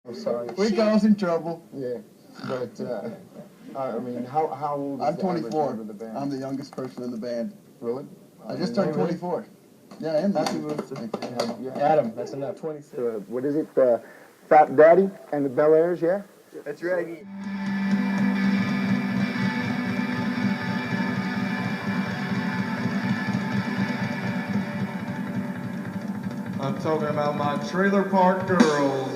I'm sorry. We got us in trouble. Yeah, but I mean, how old is I'm the average 24. member of the band? I'm the youngest person in the band. Really? I just turned 24. Yeah, I am. Happy birthday. Yeah. Adam, that's enough. 26. What is it? Fat Daddy and the Bel Airs, yeah? That's right. I'm talking about my trailer park girls.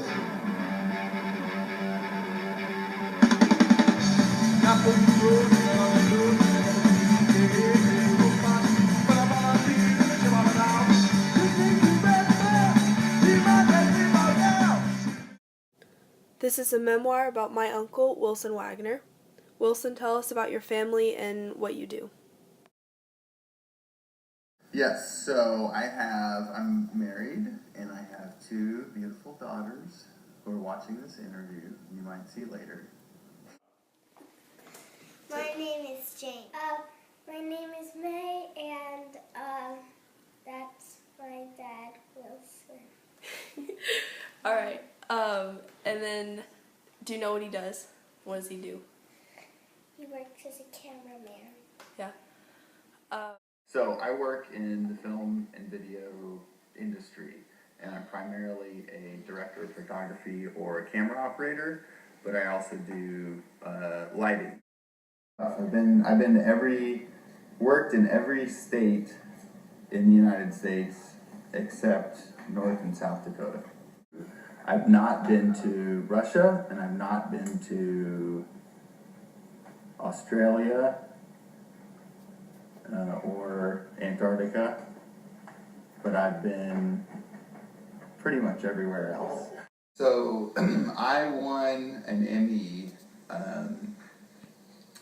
This is a memoir about my uncle, Wilson Wagner. Wilson, tell us about your family and what you do. Yes, so I'm married, and I have two beautiful daughters who are watching this interview. You might see later. My name is Jane. My name is May, and that's my dad, Wilson. All right. And then, do you know what he does? What does he do? He works as a cameraman. Yeah. So I work in the film and video industry, and I'm primarily a director of photography or a camera operator, but I also do lighting. I've been worked in every state in the United States except North and South Dakota. I've not been to Russia, and I've not been to Australia or Antarctica, but I've been pretty much everywhere else. So I won an Emmy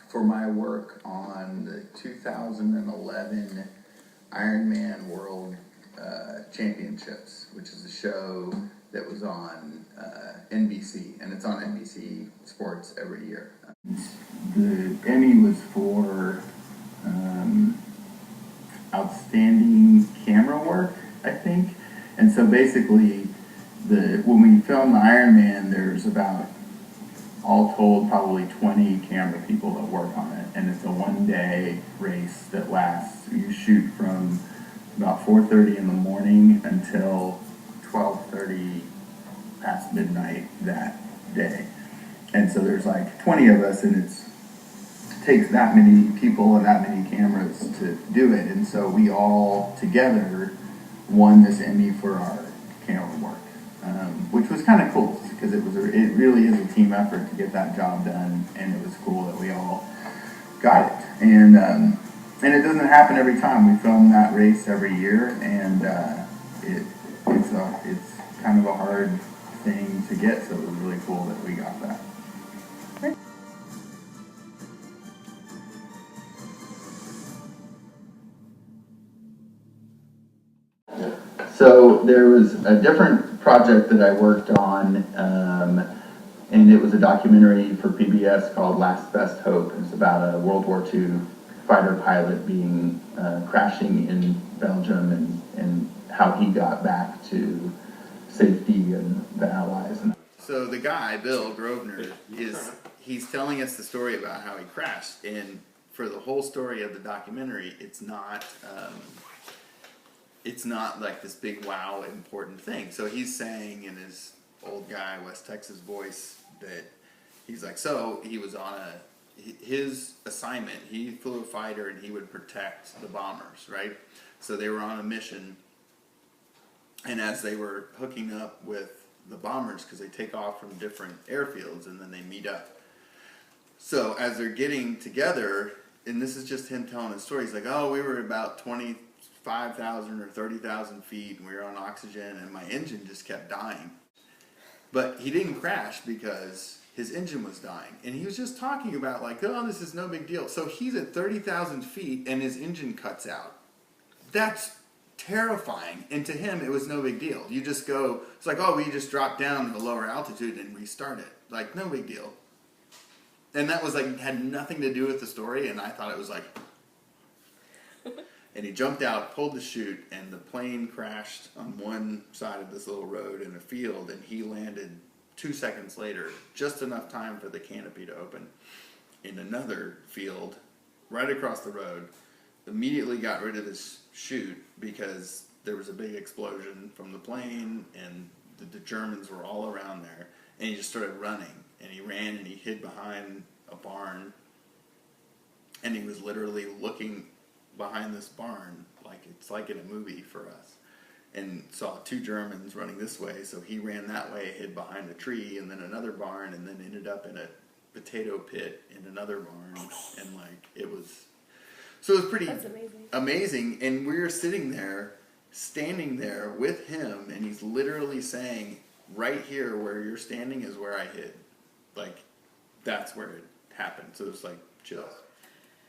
for my work on the 2011 Ironman World Championships, which is a show that was on NBC, and it's on NBC Sports every year. The Emmy was for outstanding camera work, I think. And so basically, when we film the Ironman, there's about, all told, probably 20 camera people that work on it. And it's a one-day race that lasts, you shoot from about 4:30 in the morning until 12:30 past midnight that day. And so there's like 20 of us, and it takes that many people and that many cameras to do it. And so we all together won this Emmy for our camera work, which was kind of cool because it really is a team effort to get that job done, and it was cool that we all got it. And it doesn't happen every time. We film that race every year, and it's kind of a hard thing to get. So it was really cool that we got that. So there was a different project that I worked on, and it was a documentary for PBS called Last Best Hope. It's about a World War II fighter pilot crashing in Belgium and how he got back to safety and the Allies. So the guy, Bill Grosvenor, he's telling us the story about how he crashed, and for the whole story of the documentary, it's not like this big wow important thing. So he's saying in his old guy West Texas voice that he's like, so he was on his assignment, he flew a fighter and he would protect the bombers, right? So they were on a mission, and as they were hooking up with the bombers, because they take off from different airfields and then they meet up. So as they're getting together, and this is just him telling his story, he's like, oh, we were about 25,000 or 30,000 feet, and we were on oxygen, and my engine just kept dying. But he didn't crash because his engine was dying. And he was just talking about like, oh, this is no big deal. So he's at 30,000 feet and his engine cuts out. That's terrifying. And to him, it was no big deal. You just go, it's like, oh, we just dropped down to a lower altitude and restart it. Like, no big deal. And that was like, had nothing to do with the story, and I thought it was like... And he jumped out, pulled the chute, and the plane crashed on one side of this little road in a field, and he landed 2 seconds later, just enough time for the canopy to open. In another field, right across the road, immediately got rid of his chute because there was a big explosion from the plane and the Germans were all around there. And he just started running. And he ran and he hid behind a barn. And he was literally looking behind this barn like it's like in a movie for us. And saw 2 Germans running this way, so he ran that way, hid behind a tree, and then another barn, and then ended up in a potato pit in another barn, and like it was pretty That's amazing. amazing. And we were sitting there, standing there with him, and he's literally saying, "Right here, where you're standing, is where I hid." Like that's where it happened. So it's like chills.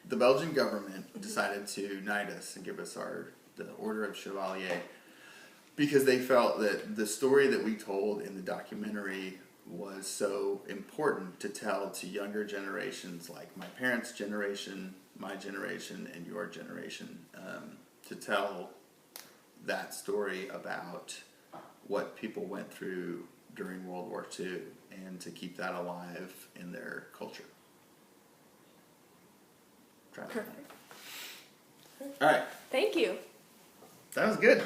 The Belgian government decided to knight us and give us the Order of Chevalier. Because they felt that the story that we told in the documentary was so important to tell to younger generations, like my parents' generation, my generation, and your generation, to tell that story about what people went through during World War II and to keep that alive in their culture. Perfect. All right, Thank you. that was good.